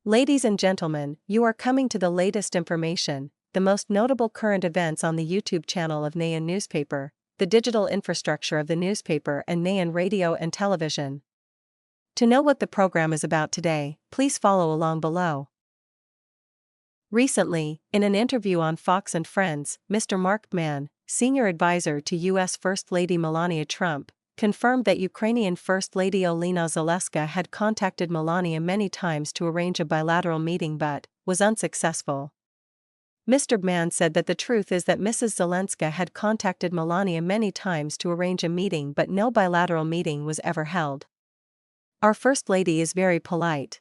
Ladies and gentlemen, you are coming to the latest information, the most notable current events on the YouTube channel of Nghe An Newspaper, the digital infrastructure of the newspaper and Nghe An radio and television. To know what the program is about today, please follow along below. Recently, in an interview on Fox and Friends, Mr. Mark Mann, senior advisor to U.S. First Lady Melania Trump, confirmed that Ukrainian First Lady Olena Zelenska had contacted Melania many times to arrange a bilateral meeting but was unsuccessful. Mr. Mann said that the truth is that Mrs. Zelenska had contacted Melania many times to arrange a meeting but no bilateral meeting was ever held. Our First Lady is very polite.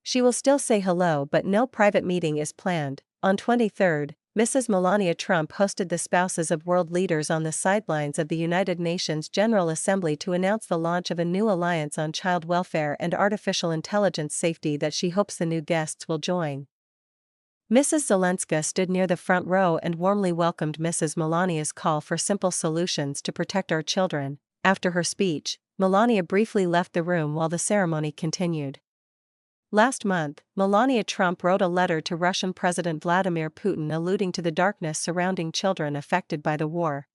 She will still say hello but no private meeting is planned. On 23rd, Mrs. Melania Trump hosted the spouses of world leaders on the sidelines of the United Nations General Assembly to announce the launch of a new alliance on child welfare and artificial intelligence safety that she hopes the new guests will join. Mrs. Zelenska stood near the front row and warmly welcomed Mrs. Melania's call for simple solutions to protect our children. After her speech, Melania briefly left the room while the ceremony continued. Last month, Melania Trump wrote a letter to Russian President Vladimir Putin alluding to the darkness surrounding children affected by the war.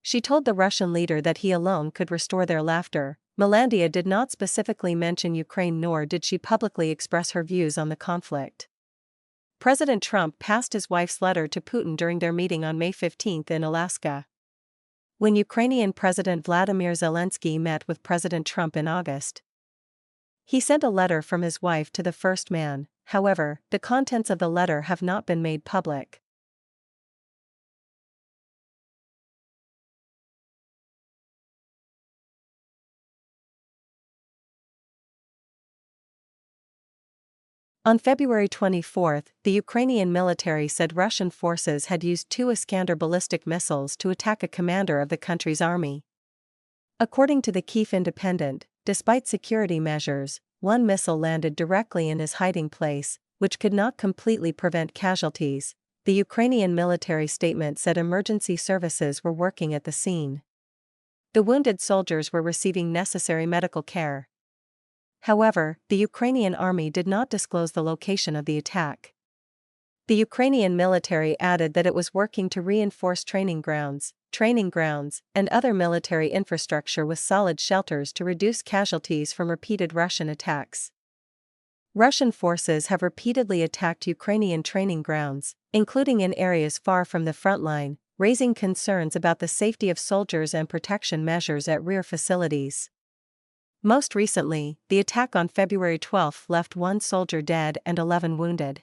She told the Russian leader that he alone could restore their laughter. Melania did not specifically mention Ukraine nor did she publicly express her views on the conflict. President Trump passed his wife's letter to Putin during their meeting on May 15 in Alaska. When Ukrainian President Vladimir Zelensky met with President Trump in August, he sent a letter from his wife to the first man. However, the contents of the letter have not been made public. On February 24, the Ukrainian military said Russian forces had used 2 Iskander ballistic missiles to attack a commander of the country's army. According to the Kyiv Independent, despite security measures, 1 missile landed directly in his hiding place, which could not completely prevent casualties. The Ukrainian military statement said emergency services were working at the scene. The wounded soldiers were receiving necessary medical care. However, the Ukrainian army did not disclose the location of the attack. The Ukrainian military added that it was working to reinforce training grounds, and other military infrastructure with solid shelters to reduce casualties from repeated Russian attacks. Russian forces have repeatedly attacked Ukrainian training grounds, including in areas far from the front line, raising concerns about the safety of soldiers and protection measures at rear facilities. Most recently, the attack on February 12 left 1 soldier dead and 11 wounded.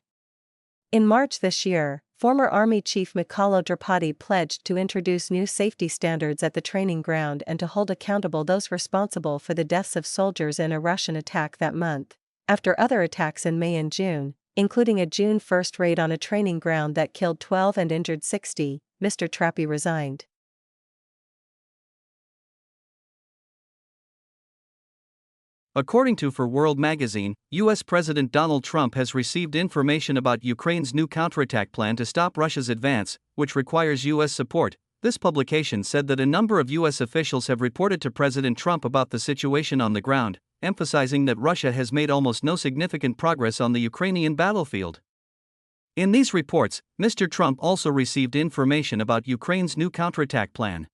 In March this year, former Army Chief Mykhailo Drapati pledged to introduce new safety standards at the training ground and to hold accountable those responsible for the deaths of soldiers in a Russian attack that month. After other attacks in May and June, including a June 1 raid on a training ground that killed 12 and injured 60, Mr. Drapati resigned. According to For World magazine, U.S. President Donald Trump has received information about Ukraine's new counterattack plan to stop Russia's advance, which requires U.S. support. This publication said that a number of U.S. officials have reported to President Trump about the situation on the ground, emphasizing that Russia has made almost no significant progress on the Ukrainian battlefield. In these reports, Mr. Trump also received information about Ukraine's new counterattack plan.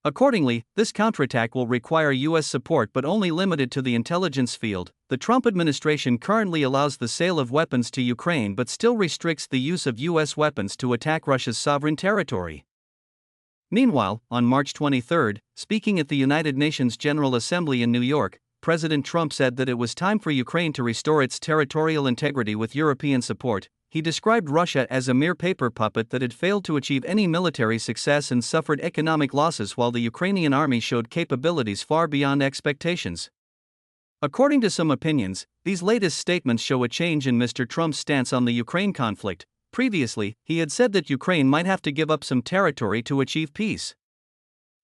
Accordingly, this counterattack will require U.S. support but only limited to the intelligence field. The Trump administration currently allows the sale of weapons to Ukraine but still restricts the use of U.S. weapons to attack Russia's sovereign territory. Meanwhile, on March 23, speaking at the United Nations General Assembly in New York, President Trump said that it was time for Ukraine to restore its territorial integrity with European support. He described Russia as a mere paper puppet that had failed to achieve any military success and suffered economic losses while the Ukrainian army showed capabilities far beyond expectations. According to some opinions, these latest statements show a change in Mr. Trump's stance on the Ukraine conflict. Previously, he had said that Ukraine might have to give up some territory to achieve peace.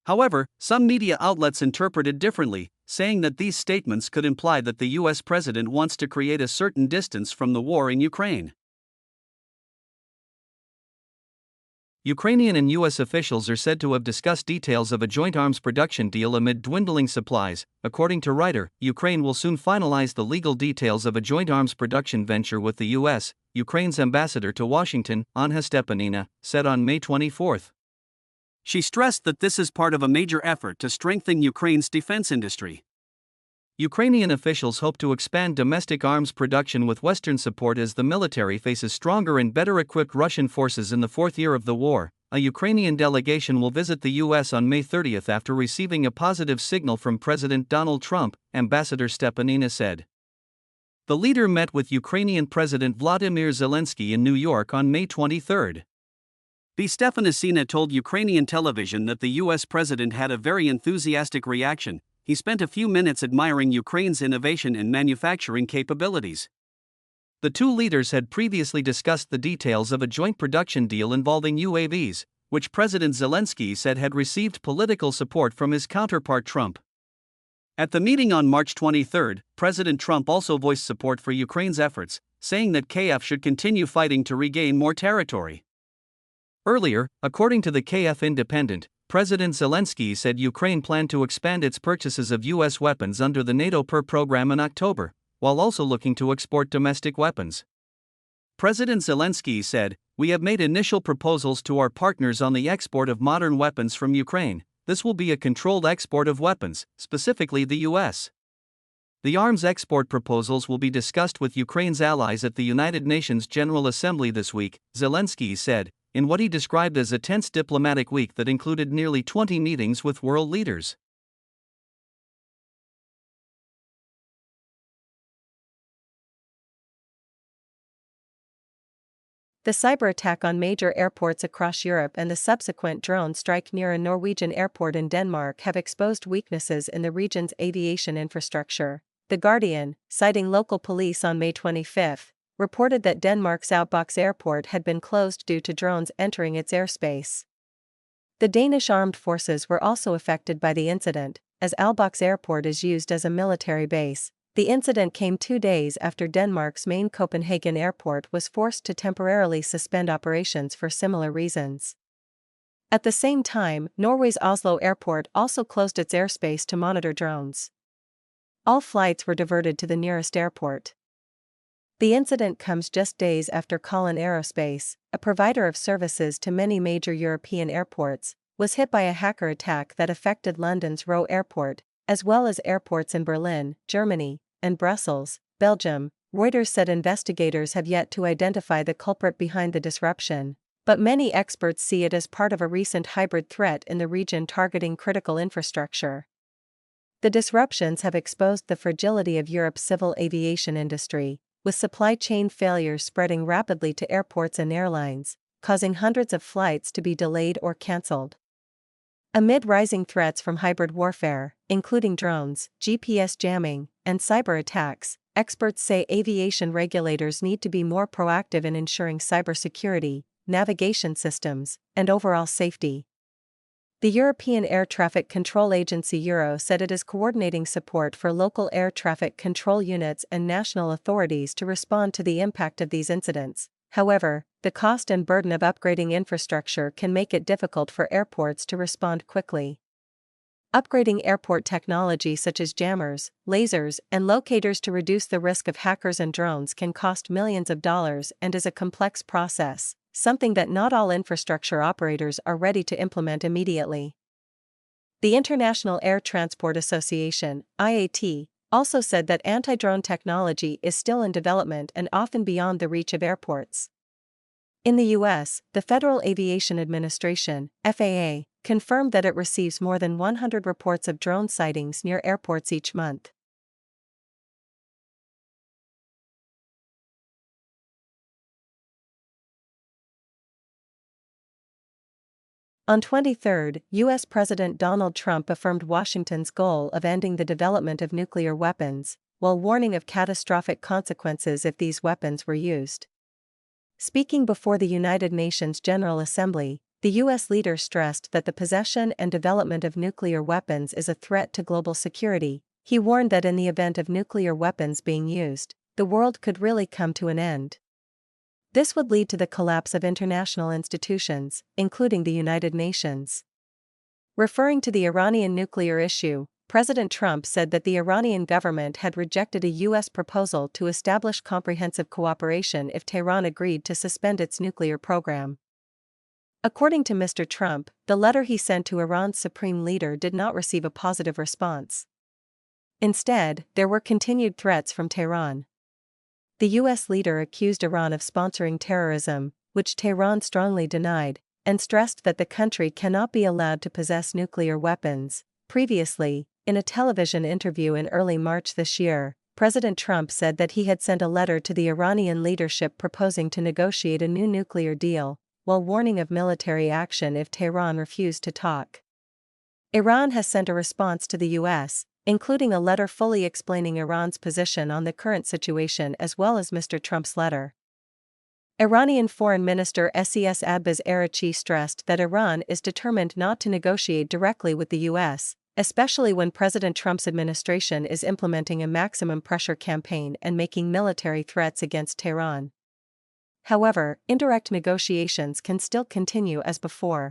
However, some media outlets interpreted differently, saying that these statements could imply that the U.S. president wants to create a certain distance from the war in Ukraine. Ukrainian and U.S. officials are said to have discussed details of a joint arms production deal amid dwindling supplies. According to Reuters, Ukraine will soon finalize the legal details of a joint arms production venture with the U.S., Ukraine's ambassador to Washington, Anja Stepanina, said on May 24. She stressed that this is part of a major effort to strengthen Ukraine's defense industry. Ukrainian officials hope to expand domestic arms production with Western support as the military faces stronger and better equipped Russian forces in the fourth year of the war. A Ukrainian delegation will visit the U.S. on May 30 after receiving a positive signal from President Donald Trump, Ambassador Stepanina said. The leader met with Ukrainian President Vladimir Zelensky in New York on May 23. Stepanina told Ukrainian television that the U.S. president had a very enthusiastic reaction. He spent a few minutes admiring Ukraine's innovation and manufacturing capabilities. The two leaders had previously discussed the details of a joint production deal involving UAVs, which President Zelensky said had received political support from his counterpart Trump. At the meeting on March 23, President Trump also voiced support for Ukraine's efforts, saying that Kyiv should continue fighting to regain more territory. Earlier, according to the Kyiv Independent, President Zelensky said Ukraine planned to expand its purchases of U.S. weapons under the NATO PER program in October, while also looking to export domestic weapons. President Zelensky said, "We have made initial proposals to our partners on the export of modern weapons from Ukraine. This will be a controlled export of weapons, specifically the U.S. The arms export proposals will be discussed with Ukraine's allies at the United Nations General Assembly this week," Zelensky said, in what he described as a tense diplomatic week that included nearly 20 meetings with world leaders. The cyber attack on major airports across Europe and the subsequent drone strike near a Norwegian airport in Denmark have exposed weaknesses in the region's aviation infrastructure. The Guardian, citing local police on May 25, reported that Denmark's Outbox airport had been closed due to drones entering its airspace. The Danish armed forces were also affected by the incident, as Aalborg Airport is used as a military base. The incident came 2 days after Denmark's main Copenhagen airport was forced to temporarily suspend operations for similar reasons. At the same time, Norway's Oslo airport also closed its airspace to monitor drones. All flights were diverted to the nearest airport. The incident comes just days after Collin Aerospace, a provider of services to many major European airports, was hit by a hacker attack that affected London's Rowe Airport, as well as airports in Berlin, Germany, and Brussels, Belgium. Reuters said investigators have yet to identify the culprit behind the disruption, but many experts see it as part of a recent hybrid threat in the region targeting critical infrastructure. The disruptions have exposed the fragility of Europe's civil aviation industry, with supply chain failures spreading rapidly to airports and airlines, causing hundreds of flights to be delayed or cancelled. Amid rising threats from hybrid warfare, including drones, GPS jamming, and cyber attacks, experts say aviation regulators need to be more proactive in ensuring cybersecurity, navigation systems, and overall safety. The European Air Traffic Control Agency Euro said it is coordinating support for local air traffic control units and national authorities to respond to the impact of these incidents. However, the cost and burden of upgrading infrastructure can make it difficult for airports to respond quickly. Upgrading airport technology such as jammers, lasers, and locators to reduce the risk of hackers and drones can cost millions of dollars and is a complex process, something that not all infrastructure operators are ready to implement immediately. The International Air Transport Association, IAT, also said that anti-drone technology is still in development and often beyond the reach of airports. In the U.S., the Federal Aviation Administration, FAA, confirmed that it receives more than 100 reports of drone sightings near airports each month. On 23, U.S. President Donald Trump affirmed Washington's goal of ending the development of nuclear weapons, while warning of catastrophic consequences if these weapons were used. Speaking before the United Nations General Assembly, the U.S. leader stressed that the possession and development of nuclear weapons is a threat to global security. He warned that in the event of nuclear weapons being used, the world could really come to an end. This would lead to the collapse of international institutions, including the United Nations. Referring to the Iranian nuclear issue, President Trump said that the Iranian government had rejected a U.S. proposal to establish comprehensive cooperation if Tehran agreed to suspend its nuclear program. According to Mr. Trump, the letter he sent to Iran's supreme leader did not receive a positive response. Instead, there were continued threats from Tehran. The U.S. leader accused Iran of sponsoring terrorism, which Tehran strongly denied, and stressed that the country cannot be allowed to possess nuclear weapons. Previously, in a television interview in early March this year, President Trump said that he had sent a letter to the Iranian leadership proposing to negotiate a new nuclear deal, while warning of military action if Tehran refused to talk. Iran has sent a response to the U.S., including a letter fully explaining Iran's position on the current situation as well as Mr. Trump's letter. Iranian Foreign Minister Ses Abbas Araghchi stressed that Iran is determined not to negotiate directly with the U.S., especially when President Trump's administration is implementing a maximum pressure campaign and making military threats against Tehran. However, indirect negotiations can still continue as before.